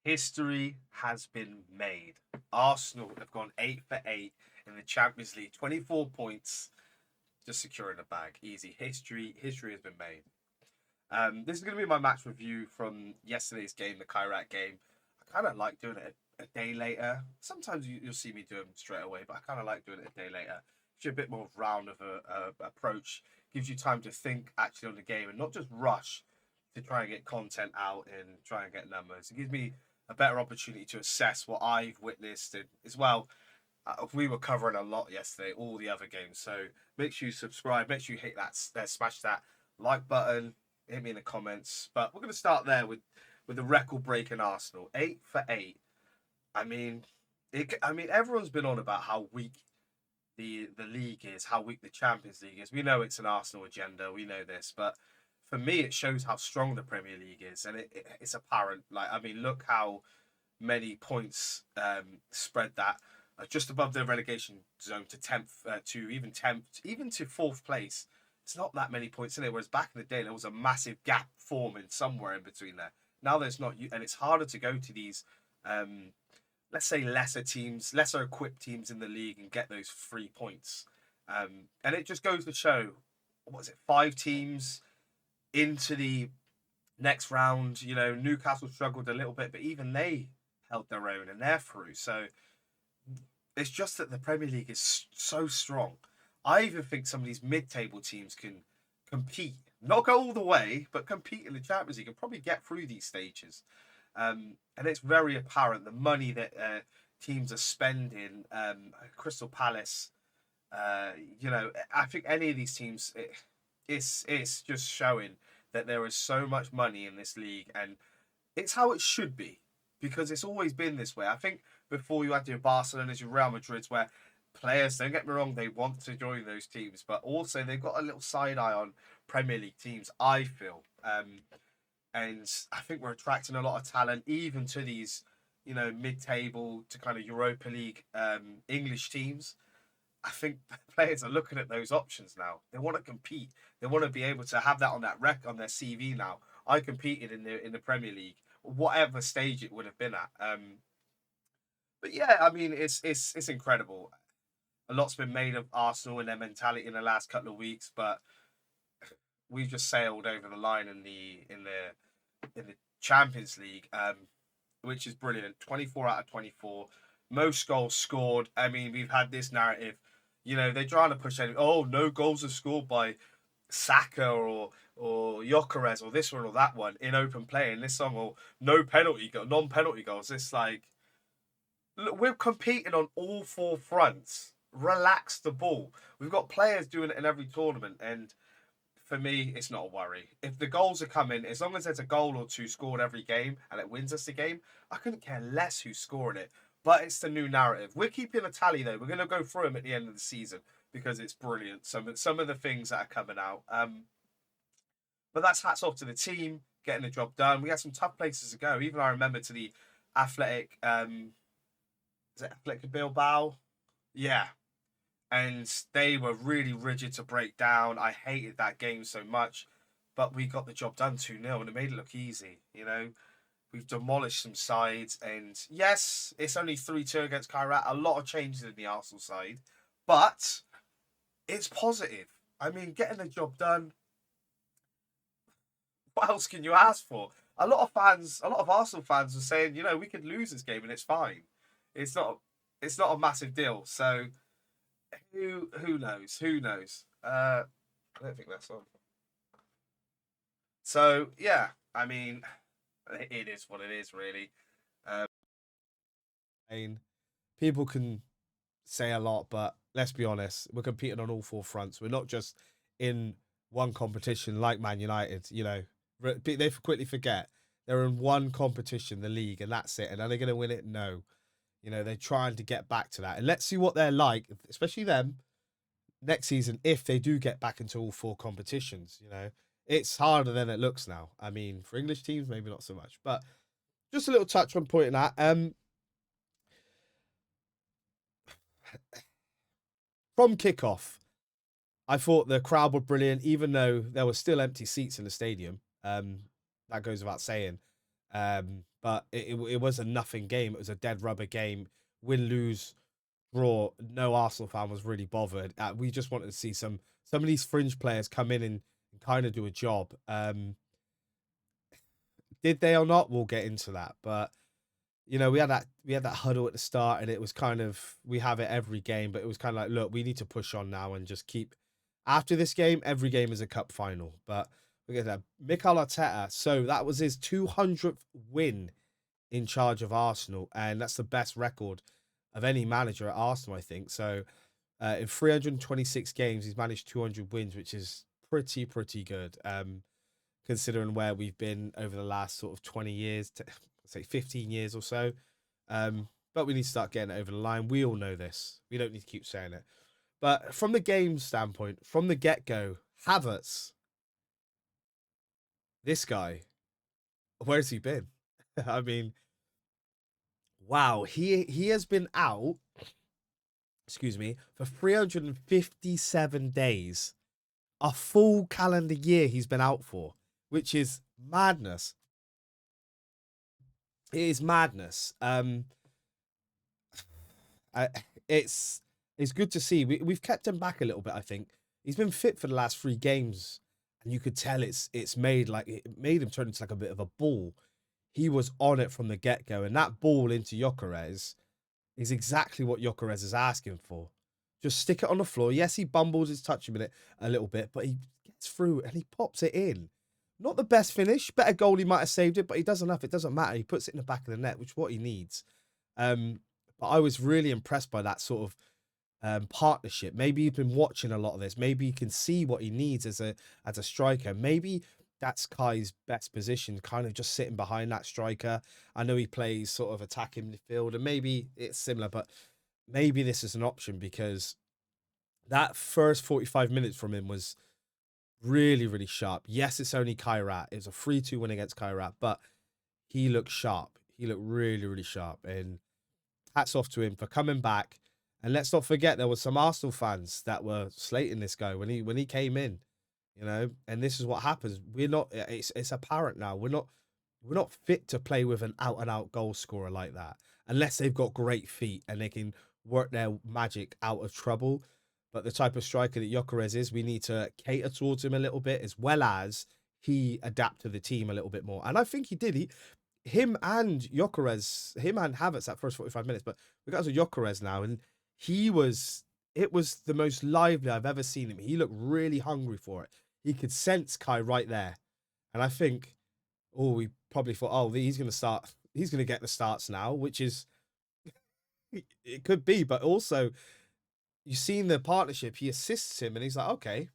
History has been made. Arsenal have gone 8 for 8 in the Champions League, 24 points, just securing a bag. Easy. History has been made. This is going to be my match review from yesterday's game, the Kairat game. I kind of like doing it a day later. Sometimes you'll see me do them straight away, but I kind of like doing it a day later. Gives you a bit more round of a approach. Gives you time to think actually on the game and not just rush to try and get content out and try and get numbers. It gives me a better opportunity to assess what I've witnessed and as well. We were covering a lot yesterday, all the other games. So make sure you subscribe. Make sure you hit that, smash that like button. Hit me in the comments. But we're going to start there with the record-breaking Arsenal, 8 for 8. I mean, everyone's been on about how weak the league is, how weak the Champions League is. We know it's an Arsenal agenda. We know this, but for me, it shows how strong the Premier League is, and it's apparent. Look how many points spread that just above the relegation zone to 10th, even to 4th place. It's not that many points in there. Whereas back in the day, there was a massive gap forming somewhere in between there. Now there's not, and it's harder to go to these, let's say, lesser teams, lesser equipped teams in the league and get those 3 points. And it just goes to show, what is it, 5 teams into the next round. You know, Newcastle struggled a little bit, but even they held their own and they're through. So it's just that the Premier League is so strong. I even think some of these mid-table teams can compete, not go all the way, but compete in the Champions League and probably get through these stages. And it's very apparent the money that teams are spending. Crystal Palace, I think any of these teams, it's just showing that there is so much money in this league, and it's how it should be because it's always been this way. I think before you had your Barcelona's, your Real Madrid's, where players, don't get me wrong, they want to join those teams, but also they've got a little side eye on Premier League teams, I feel. And I think we're attracting a lot of talent, even to these, mid-table to kind of Europa League English teams. I think players are looking at those options now. They want to compete. They want to be able to have that on on their CV now. I competed in the Premier League, whatever stage it would have been at. But yeah, I mean, it's incredible. A lot's been made of Arsenal and their mentality in the last couple of weeks, but we've just sailed over the line in the Champions League, which is brilliant. 24 out of 24, most goals scored. I mean, we've had this narrative, they're trying to push anything. Oh, no goals are scored by Saka or GYOKERES or this one or that one in open play in this song, or non-penalty goals. It's like, look, we're competing on all 4 fronts. Relax the ball. We've got players doing it in every tournament, and for me, it's not a worry. If the goals are coming, as long as there's a goal or 2 scored every game and it wins us the game, I couldn't care less who's scoring it. But it's the new narrative. We're keeping a tally, though. We're going to go through them at the end of the season because it's brilliant. Some of the things that are coming out. But that's hats off to the team getting the job done. We had some tough places to go. Even I remember to the Athletic, is it Athletic Bilbao? Yeah. And they were really rigid to break down. I hated that game so much, but we got the job done 2-0 and it made it look easy. We've demolished some sides, and yes, it's only 3-2 against Kairat. A lot of changes in the Arsenal side, but it's positive. I mean, getting the job done. What else can you ask for? A lot of Arsenal fans are saying, we could lose this game and it's fine. It's not a massive deal. So who knows? Who knows? I don't think that's on. So yeah, I mean, it is what it is, really. People can say a lot, but let's be honest, we're competing on all 4 fronts. We're not just in one competition like Man United. They quickly forget they're in one competition, the league, and that's it. And are they going to win it? No. They're trying to get back to that. And let's see what they're like, especially them, next season, if they do get back into all 4 competitions. It's harder than it looks now. I mean, for English teams, maybe not so much. But just a little touch on pointing that. From kickoff, I thought the crowd were brilliant, even though there were still empty seats in the stadium. That goes without saying. But it was a nothing game. It was a dead rubber game. Win, lose, draw. No Arsenal fan was really bothered. We just wanted to see some of these fringe players come in and kind of do a job. Did they or not? We'll get into that. But you know, we had that huddle at the start, and it was kind of, we have it every game, but it was kind of like, look, we need to push on now and just keep. After this game, every game is a cup final. But look at that, Mikel Arteta. So that was his 200th win in charge of Arsenal, and that's the best record of any manager at Arsenal, I think. So in 326 games, he's managed 200 wins, which is pretty good. Considering where we've been over the last sort of 20 years, to, say 15 years or so. But we need to start getting it over the line. We all know this. We don't need to keep saying it. But from the game standpoint, from the get-go, Havertz, this guy, where's he been? I mean, wow, he has been out, excuse me, for 357 days. A full calendar year he's been out for, which is madness. It is madness. I, it's good to see. We've kept him back a little bit. I think he's been fit for the last 3 games, and you could tell it made him turn into like a bit of a ball. He was on it from the get go, and that ball into Gyökeres is exactly what Gyökeres is asking for. Just stick it on the floor. Yes, he bumbles his touch a little bit, but he gets through and he pops it in. Not the best finish. Better goal, he might have saved it, but he does enough. It doesn't matter. He puts it in the back of the net, which is what he needs. But I was really impressed by that sort of partnership. Maybe you've been watching a lot of this. Maybe you can see what he needs as a striker. Maybe that's Kai's best position, kind of just sitting behind that striker. I know he plays sort of attacking midfield, and maybe it's similar, but maybe this is an option, because that first 45 minutes from him was really sharp. Yes, it's only Kairat. It was a 3-2 win against Kairat, but he looked sharp. He looked really sharp, and hats off to him for coming back. And let's not forget, there were some Arsenal fans that were slating this guy when he came in, you know. And this is what happens. We're not. It's apparent now. We're not fit to play with an out and out goal scorer like that, unless they've got great feet and they can work their magic out of trouble. But the type of striker that Gyökeres is, we need to cater towards him a little bit, as well as he adapt to the team a little bit more. And I think he did. Him and Havertz that first 45 minutes, but we got to Gyökeres now, and it was the most lively I've ever seen him. He looked really hungry for it. He could sense Kai right there. And I think, we probably thought, he's going to get the starts now, which is, it could be, but also, you've seen the partnership. He assists him, and he's like, okay,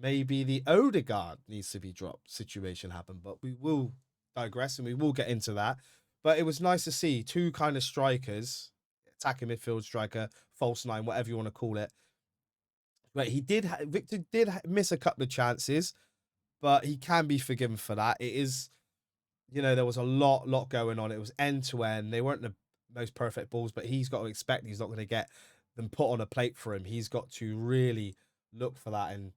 maybe the Odegaard needs to be dropped situation happened, but we will digress and we will get into that. But it was nice to see two kind of strikers, attacking midfield striker, false nine, whatever you want to call it. But Viktor did miss a couple of chances, but he can be forgiven for that. It is, there was a lot going on. It was end to end. They weren't the most perfect balls, but he's got to expect he's not going to get them put on a plate for him. He's got to really look for that and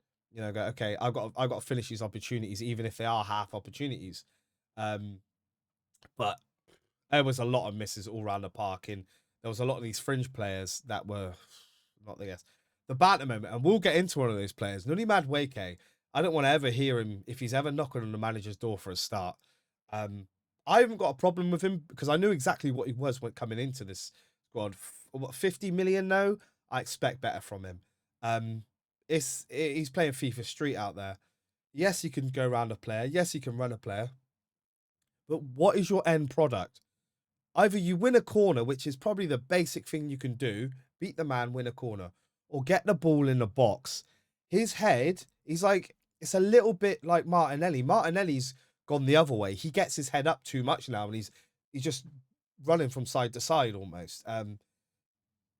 go, okay, I've got to finish these opportunities, even if they are half opportunities. But there was a lot of misses all around the park, and there was a lot of these fringe players that were not the banter moment. And we'll get into one of those players, Noni Madueke. I don't want to ever hear him if he's ever knocking on the manager's door for a start. I haven't got a problem with him because I knew exactly what he was when coming into this squad. What, 50 million now? I expect better from him. He's playing FIFA Street out there. Yes, he can go around a player. Yes, he can run a player. But what is your end product? Either you win a corner, which is probably the basic thing you can do, beat the man, win a corner, or get the ball in the box. His head, it's a little bit like Martinelli. Martinelli's gone the other way. He gets his head up too much now, and he's just running from side to side almost. And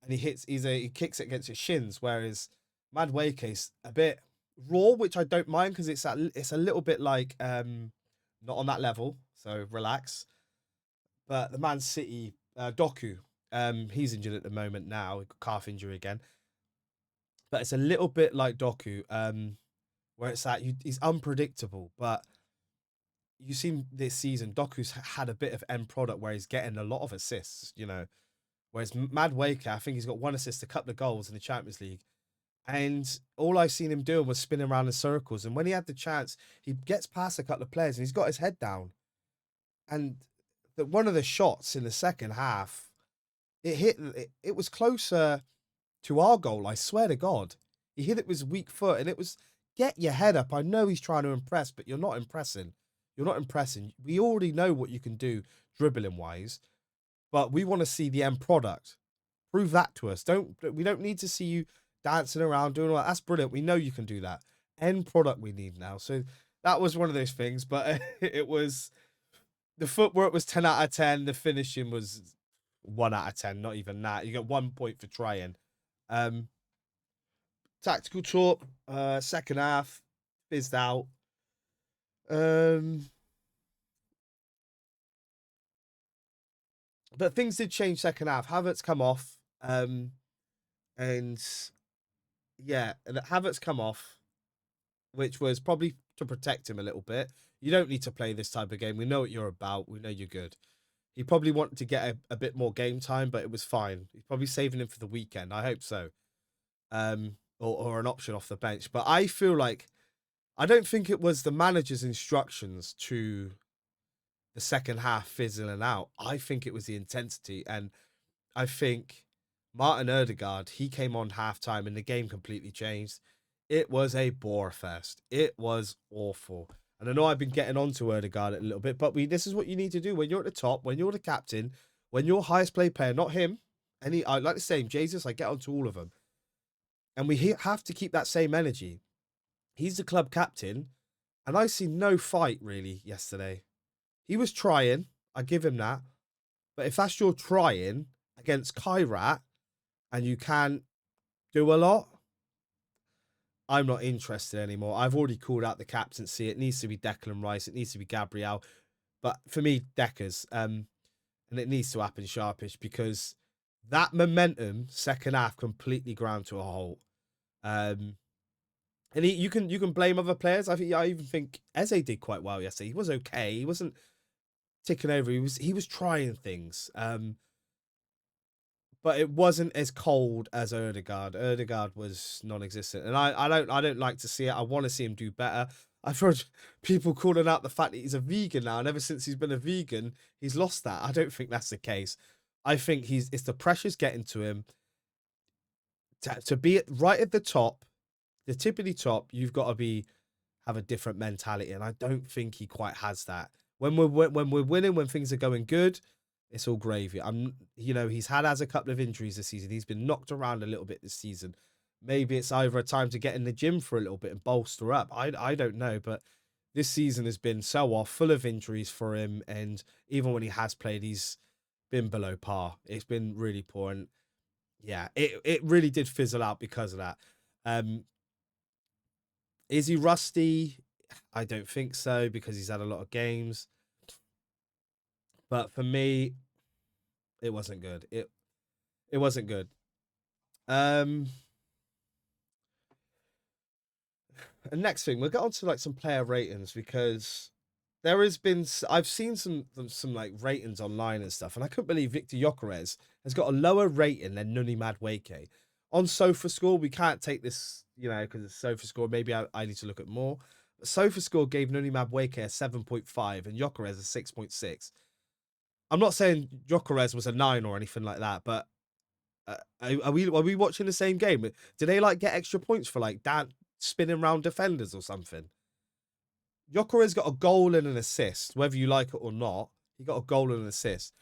he kicks it against his shins, whereas Madueke's a bit raw, which I don't mind because it's a little bit like not on that level, so relax. But the Man City Doku, he's injured at the moment now, calf injury again. But it's a little bit like Doku, where it's he's unpredictable, but you've seen this season, Doku's had a bit of end product where he's getting a lot of assists, you know. Whereas Madueke, I think he's got 1 assist, a couple of goals in the Champions League. And all I've seen him doing was spinning around in circles. And when he had the chance, he gets past a couple of players and he's got his head down. And one of the shots in the second half, it was closer to our goal, I swear to God. He hit it with his weak foot, and it was, get your head up. I know he's trying to impress, but you're not impressing. You're not impressing. We already know what you can do dribbling-wise, but we want to see the end product. Prove that to us. We don't need to see you dancing around, doing all that. That's brilliant. We know you can do that. End product we need now. So that was one of those things, but it was, the footwork was 10 out of 10. The finishing was 1 out of 10. Not even that. You got 1 point for trying. Tactical talk, second half, fizzed out. But things did change second half. Havertz come off. And yeah, Havertz come off, which was probably to protect him a little bit. You don't need to play this type of game. We know what you're about. We know you're good. He probably wanted to get a bit more game time, but it was fine. He's probably saving him for the weekend. I hope so. Or an option off the bench. But I feel like, I don't think it was the manager's instructions to the second half fizzling out. I think it was the intensity. And I think Martin Odegaard, he came on halftime and the game completely changed. It was a bore fest. It was awful. And I know I've been getting onto Odegaard a little bit, but this is what you need to do when you're at the top, when you're the captain, when you're highest paid player, not him. I like the same, Jesus, I get onto all of them. And we have to keep that same energy. He's the club captain, and I see no fight really yesterday. He was trying, I give him that. But if that's your trying against Kairat and you can't do a lot, I'm not interested anymore. I've already called out the captaincy. It needs to be Declan Rice. It needs to be Gabriel. But for me, Deckers. And it needs to happen sharpish, because that momentum, second half, completely ground to a halt. And you can blame other players. I even think Eze did quite well yesterday. He was okay. He wasn't ticking over. He was trying things. But it wasn't as cold as Odegaard. Odegaard was non-existent, and I don't like to see it. I want to see him do better. I've heard people calling out the fact that he's a vegan now, and ever since he's been a vegan, he's lost that. I don't think that's the case. I think it's the pressure's getting to him. To be right at the top, the tippity top, you've got to have a different mentality, and I don't think he quite has that. When we're winning, when things are going good, it's all gravy. He's had a couple of injuries this season. He's been knocked around a little bit this season. Maybe it's either a time to get in the gym for a little bit and bolster up. I don't know, but this season has been so off, full of injuries for him, and even when he has played, he's been below par. It's been really poor, and yeah, it really did fizzle out because of that. Is he rusty? I don't think so, because he's had a lot of games. But for me, it wasn't good. It wasn't good. And next thing, we'll get on to some player ratings, because there has been, I've seen some ratings online and stuff, and I couldn't believe Viktor Gyökeres has got a lower rating than NONI MADUEKE. On SofaScore, we can't take this, because it's SofaScore. Maybe I need to look at more. But SofaScore gave NONI MADUEKE a 7.5 and Gyökeres a 6.6. I'm not saying Gyökeres was a 9 or anything like that, but are we watching the same game? Do they get extra points for spinning round defenders or something? Gyökeres got a goal and an assist, whether you like it or not. He got a goal and an assist,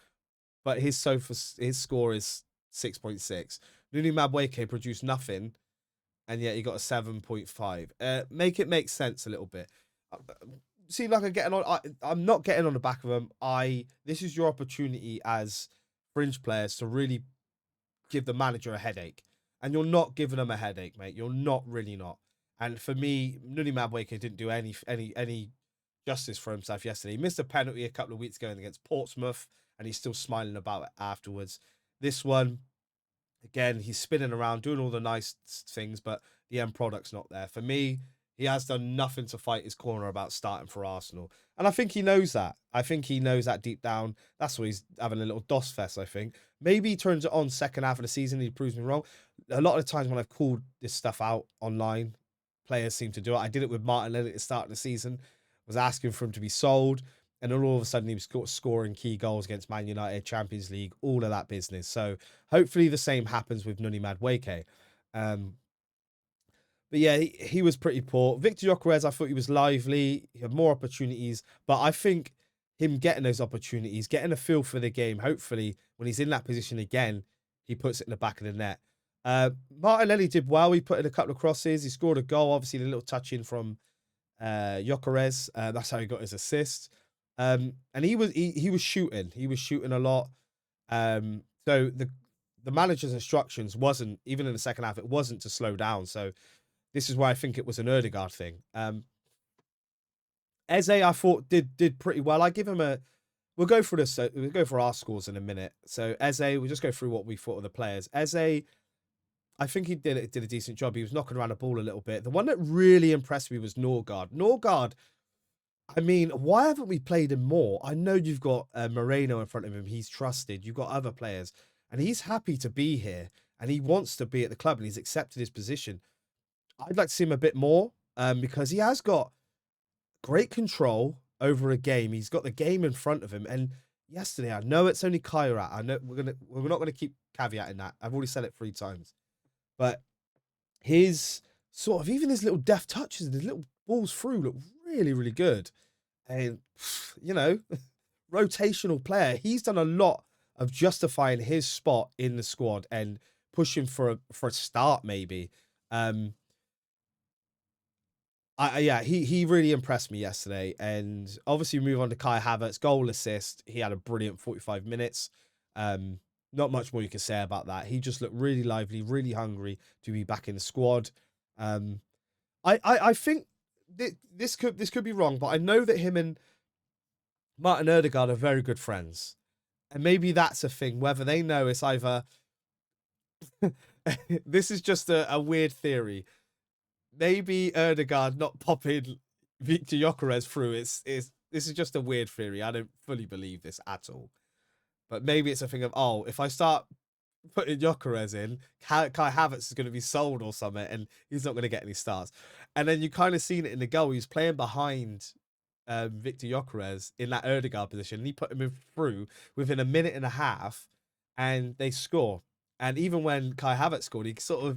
but his score is 6.6. NONI MADUEKE produced nothing, and yet he got a 7.5. Make it make sense a little bit. Seem like I'm getting on. I'm not getting on the back of them. This is your opportunity as fringe players to really give the manager a headache, and you're not giving them a headache, mate. You're not, really not. And for me, NONI MADUEKE didn't do any justice for himself yesterday. He missed a penalty a couple of weeks ago against Portsmouth, and he's still smiling about it afterwards. This one, again, he's spinning around, doing all the nice things, but the end product's not there. For me, He has done nothing to fight his corner about starting for Arsenal. And I think he knows that. I think he knows that deep down. That's why he's having a little DOS fest, I think. Maybe he turns it on second half of the season and he proves me wrong. A lot of the times when I've called this stuff out online, players seem to do it. I did it with Martinelli at the start of the season. Was asking for him to be sold. And then all of a sudden he was scoring key goals against Man United, Champions League, all of that business. So hopefully the same happens with Noni Madueke. But yeah, he was pretty poor. Viktor Gyökeres, I thought he was lively. He had more opportunities. But I think him getting those opportunities, getting a feel for the game, hopefully when he's in that position again, he puts it in the back of the net. Martinelli did well. He put in a couple of crosses. He scored a goal. Obviously, the little touch in from Gyökeres. That's how he got his assist. And he was shooting. He was shooting a lot. So the manager's instructions wasn't, even in the second half, it wasn't to slow down. So this is why I think it was an Odegaard thing. Eze, I thought did pretty well. I give him a. We'll go through this. We'll go for our scores in a minute. So Eze, we'll just go through what we thought of the players. Eze, I think he did a decent job. He was knocking around the ball a little bit. The one that really impressed me was Norgard. Norgard, I mean, why haven't we played him more? I know you've got Moreno in front of him. He's trusted. You've got other players, and he's happy to be here, and he wants to be at the club, and he's accepted his position. I'd like to see him a bit more because he has got great control over a game. He's got the game in front of him. And yesterday, I know it's only Kairat. I know we're not gonna keep caveating that. I've already said it 3 times, but his sort of even his little deft touches and his little balls through look really, really good. And you know, rotational player. He's done a lot of justifying his spot in the squad and pushing for a start maybe. Yeah, he really impressed me yesterday. And obviously, we move on to Kai Havertz, goal assist. He had a brilliant 45 minutes. Not much more you can say about that. He just looked really lively, really hungry to be back in the squad. I think this could be wrong, but I know that him and Martin Odegaard are very good friends. And maybe that's a thing, whether they know it's either... This is just a weird theory. Maybe Odegaard not popping Viktor Gyökeres through. This is just a weird theory. I don't fully believe this at all. But maybe it's a thing of, oh, if I start putting Gyökeres in, Kai Havertz is going to be sold or something, and he's not going to get any starts. And then you kind of seen it in the goal. He was playing behind Viktor Gyökeres in that Odegaard position, and he put him through within a minute and a half, and they score. And even when Kai Havertz scored,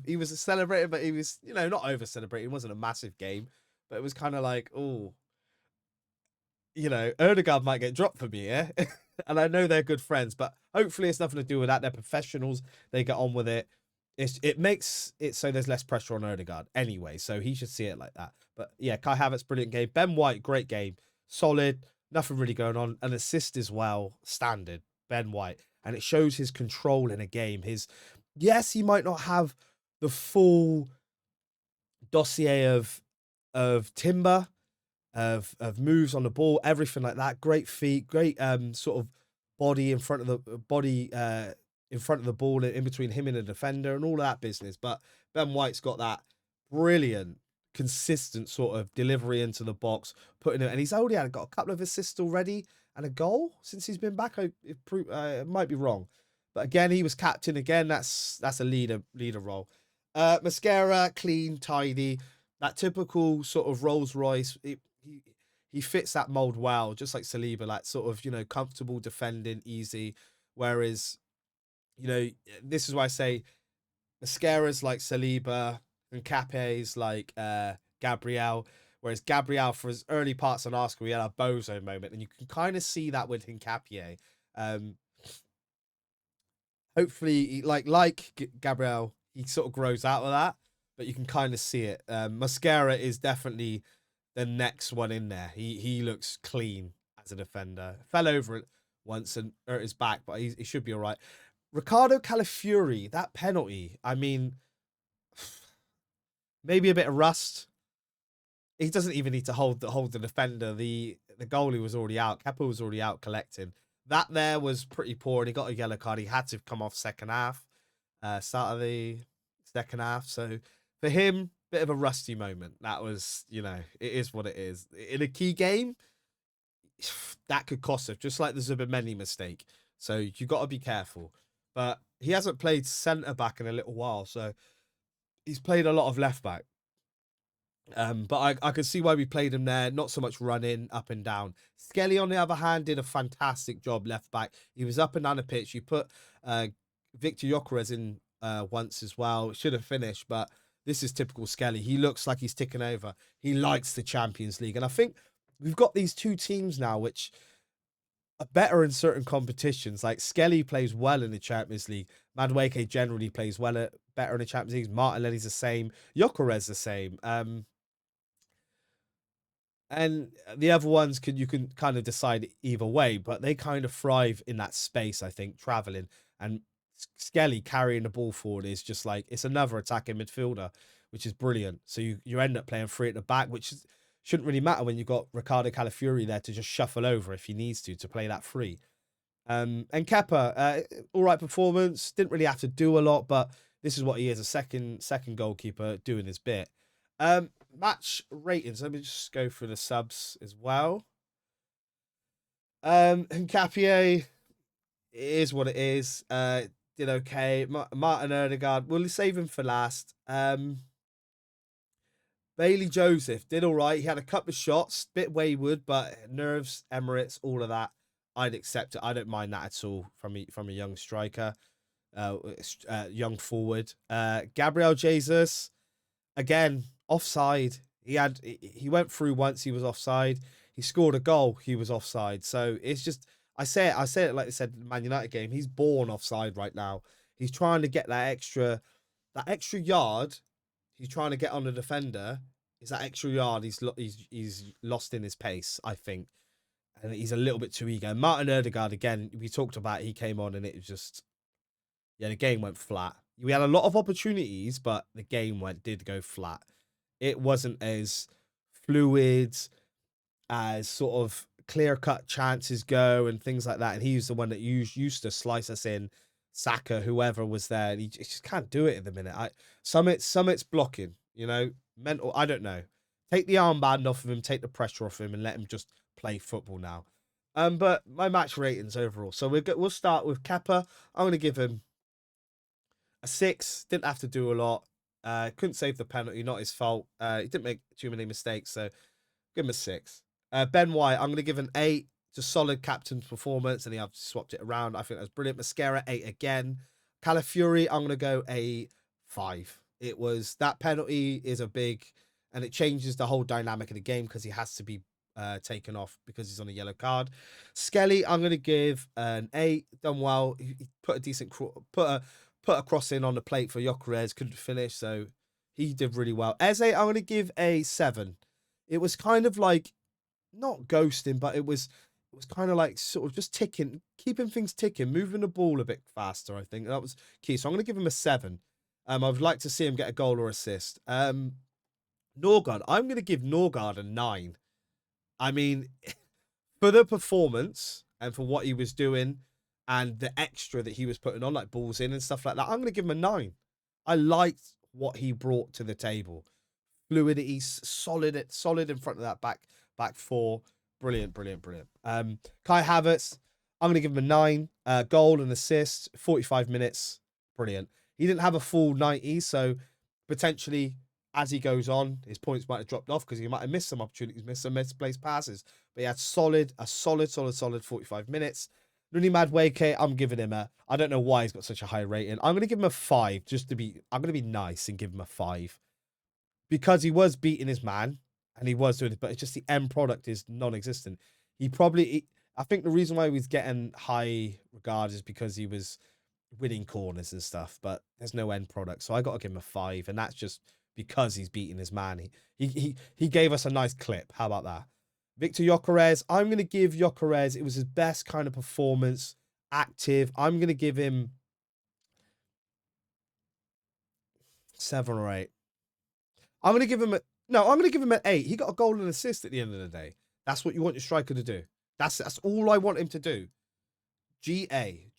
he was celebrating, but he was, you know, not over celebrating. It wasn't a massive game, but it was kind of like, oh, you know, Odegaard might get dropped for me, yeah. And I know they're good friends, but hopefully it's nothing to do with that. They're professionals. They get on with it. It makes it so there's less pressure on Odegaard anyway, so he should see it like that. But yeah, Kai Havertz, brilliant game. Ben White, great game. Solid. Nothing really going on. An assist as well. Standard. Ben White. And it shows his control in a game. Yes, he might not have the full dossier of timber, of moves on the ball, everything like that. Great feet, great sort of body in front of the ball, in between him and the defender, and all of that business. But Ben White's got that brilliant, consistent sort of delivery into the box, putting it, and he's already got a couple of assists already and a goal since he's been back. It might be wrong, but again, he was captain again. That's a leader role. Mascara, clean, tidy, that typical sort of Rolls Royce. He fits that mold well, just like Saliba, like sort of, you know, comfortable defending, easy. Whereas, you know, this is why I say Mascara's like Saliba and Cape's like Gabriel. Whereas Gabriel, for his early parts on Arsenal, he had a bozo moment, and you can kind of see that with Hincapié. Hopefully, like Gabriel, he sort of grows out of that, but you can kind of see it. Mascara is definitely the next one in there. He looks clean as a defender. Fell over it once and hurt his back, but he should be all right. Ricardo Calafiori, that penalty, I mean, maybe a bit of rust. He doesn't even need to hold the defender. The goalie was already out. Kepa was already out collecting. That there was pretty poor, and he got a yellow card. He had to come off second half, start of the second half. So for him, bit of a rusty moment. That was, you know, it is what it is. In a key game, that could cost us, just like the Zubimendi mistake. So you got to be careful. But he hasn't played centre back in a little while, so he's played a lot of left back. But I can see why we played him there. Not so much running up and down. Skelly, on the other hand, did a fantastic job left back. He was up and down the pitch. You put Viktor Gyökeres in once as well. Should have finished, but this is typical Skelly. He looks like he's ticking over. He likes the Champions League. And I think we've got these two teams now which are better in certain competitions. Like Skelly plays well in the Champions League. Madueke generally plays better in the Champions League. Martinelli's the same. Gyökeres the same. And the other ones you can kind of decide either way, but they kind of thrive in that space, I think, traveling. And Skelly carrying the ball forward is just like, it's another attacking midfielder, which is brilliant. So you end up playing three at the back, which shouldn't really matter when you've got Ricardo Calafiori there to just shuffle over if he needs to play that free. And Kepa, all right performance, didn't really have to do a lot, but this is what he is, a second goalkeeper doing his bit. Match ratings. Let me just go through the subs as well. Hincapié, it is what it is. Did okay. Martin Odegaard, we'll save him for last. Bailey Joseph did all right. He had a couple of shots, bit wayward, but nerves, Emirates, all of that. I'd accept it. I don't mind that at all from a young striker, young forward. Gabriel Jesus, again, offside. He went through once, he was offside. He scored a goal, he was offside. So it's just, I say it like I said in the Man United game. He's born offside right now. He's trying to get that extra yard. He's trying to get on the defender. Is that extra yard? He's lost in his pace, I think, and he's a little bit too eager. Martin Odegaard, again, we talked about. He came on and it was just, yeah, the game went flat. We had a lot of opportunities, but the game did go flat. It wasn't as fluid as sort of clear-cut chances go and things like that. And he's the one that used to slice us in. Saka, whoever was there, and he just can't do it at the minute. Summit's blocking, you know, mental. I don't know. Take the armband off of him, take the pressure off him, and let him just play football now. But my match ratings overall. So we'll start with Kepa. I'm going to give him a 6. Didn't have to do a lot. Couldn't save the penalty, not his fault. He didn't make too many mistakes, so give him a 6. Ben White, I'm going to give an 8. Just solid captain's performance, and I've swapped it around. I think that was brilliant. Mascara, 8 again. Calafiori, I'm going to go a 5. It was, that penalty is a big, and it changes the whole dynamic of the game because he has to be taken off because he's on a yellow card. Skelly, I'm going to give an 8. Done well. He put a decent, put a cross in on the plate for Gyökeres, couldn't finish, so he did really well. Eze, I'm going to give a 7. It was kind of like, not ghosting, but it was kind of like sort of just ticking, keeping things ticking, moving the ball a bit faster, I think. That was key. So I'm going to give him a 7. I would like to see him get a goal or assist. Norgard, I'm going to give Norgard a 9. I mean, for the performance and for what he was doing and the extra that he was putting on, like balls in and stuff like that, I'm going to give him a 9. I liked what he brought to the table. Fluidity, solid in front of that back four. Brilliant. Kai Havertz, I'm going to give him a 9. Goal and assist, 45 minutes. Brilliant. He didn't have a full 90, so potentially as he goes on, his points might have dropped off because he might have missed some opportunities, missed some misplaced passes. But he had a solid 45 minutes. Noni Madueke, I'm giving him I don't know why he's got such a high rating. I'm going to give him a 5 I'm going to be nice and give him a 5. Because he was beating his man. And he was doing it, but it's just the end product is non-existent. I think the reason why he was getting high regard is because he was winning corners and stuff, but there's no end product. So I got to give him a 5, and that's just because he's beating his man. He gave us a nice clip. How about that? Viktor Gyökeres, I'm going to give Gyökeres, it was his best kind of performance, active. I'm going to give him 7 or 8. I'm going to give him an 8. He got a goal and assist at the end of the day. That's what you want your striker to do. That's all I want him to do. GA,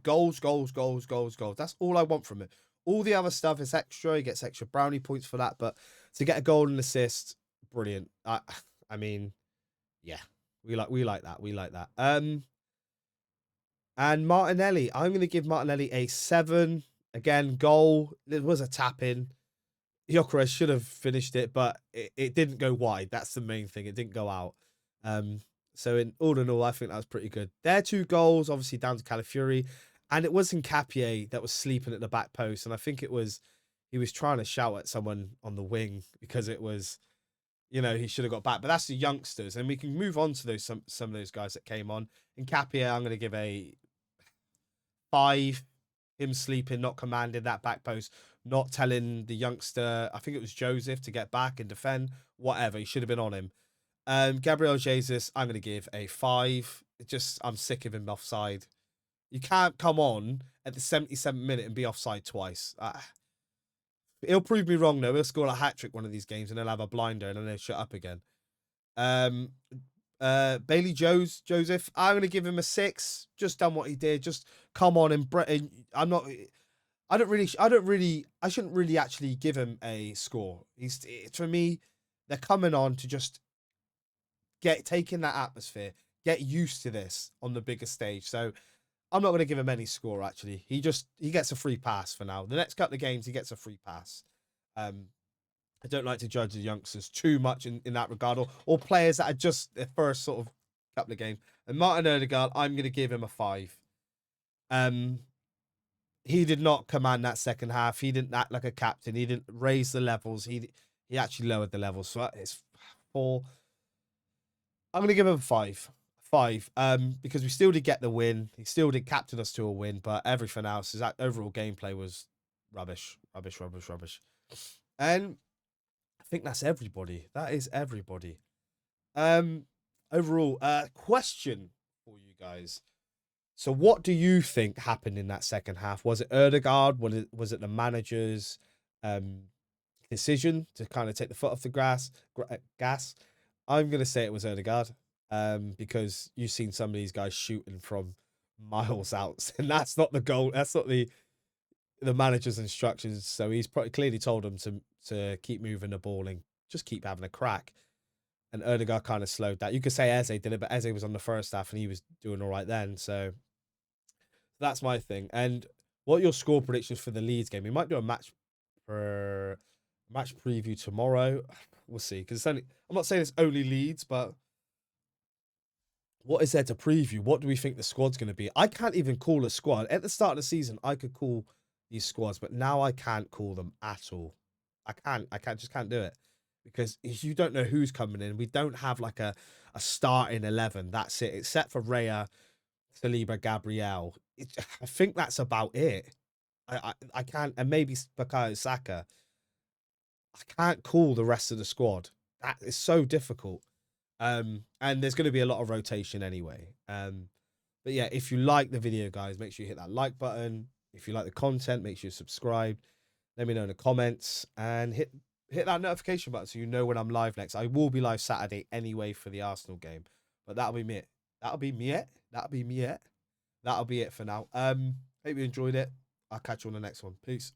goals. That's all I want from him. All the other stuff is extra. He gets extra brownie points for that. But to get a goal and assist, brilliant. I mean, yeah, we like that. We like that. And Martinelli, I'm going to give Martinelli a 7. Again, goal. It was a tap in. Gyökeres should have finished it, but it didn't go wide. That's the main thing. It didn't go out. So in all, I think that was pretty good. Their 2 goals, obviously down to Calafiori, and it was Nketiah that was sleeping at the back post, and I think he was trying to shout at someone on the wing because it was, he should have got back. But that's the youngsters, and we can move on to some of those guys that came on. Nketiah, I'm going to give a 5. Him sleeping, not commanding that back post, not telling the youngster, I think it was Joseph, to get back and defend, whatever. He should have been on him. Gabriel Jesus, I'm going to give a 5. I'm sick of him offside. You can't come on at the 77th minute and be offside twice. He'll prove me wrong, though. He'll score a hat-trick one of these games and he'll have a blinder and then he'll shut up again. Bailey Joseph, I'm going to give him a 6. Just done what he did. Just come on and I shouldn't really actually give him a score. For me, they're coming on to just take in that atmosphere, get used to this on the bigger stage. So I'm not going to give him any score, actually. He gets a free pass for now. The next couple of games, he gets a free pass. I don't like to judge the youngsters too much in that regard, or players that are just their first sort of couple of games. And Martin Odegaard, I'm going to give him a 5. He did not command that second half. He didn't act like a captain. He didn't raise the levels. He actually lowered the levels. So it's 4. I'm going to give him a 5. 5. Because we still did get the win. He still did captain us to a win, but everything else, his overall gameplay was rubbish. And I think that's everybody. That is everybody. Overall, question for you guys. So what do you think happened in that second half? Was it Odegaard? Was it the manager's decision to kind of take the foot off the gas? I'm going to say it was Odegaard because you've seen some of these guys shooting from miles out. And that's not the goal. That's not the manager's instructions. So he's clearly told them to keep moving the ball and just keep having a crack. And Odegaard kind of slowed that. You could say Eze did it, but Eze was on the first half and he was doing all right then. So that's my thing. And what are your score predictions for the Leeds game? We might do a match preview tomorrow. We'll see. Because I'm not saying it's only Leeds, but what is there to preview? What do we think the squad's going to be? I can't even call a squad. At the start of the season, I could call these squads, but now I can't call them at all. I just can't do it. Because you don't know who's coming in. We don't have like a starting 11. That's it. Except for Raya, Saliba, Gabriel. I think that's about it. I can't, and maybe Bukayo Saka. I can't call the rest of the squad. That is so difficult. And there's going to be a lot of rotation anyway. But yeah, if you like the video, guys, make sure you hit that like button. If you like the content, make sure you subscribe. Let me know in the comments and hit that notification button so you know when I'm live next. I will be live Saturday anyway for the Arsenal game. But that'll be it. That'll be it for now. Hope you enjoyed it. I'll catch you on the next one. Peace.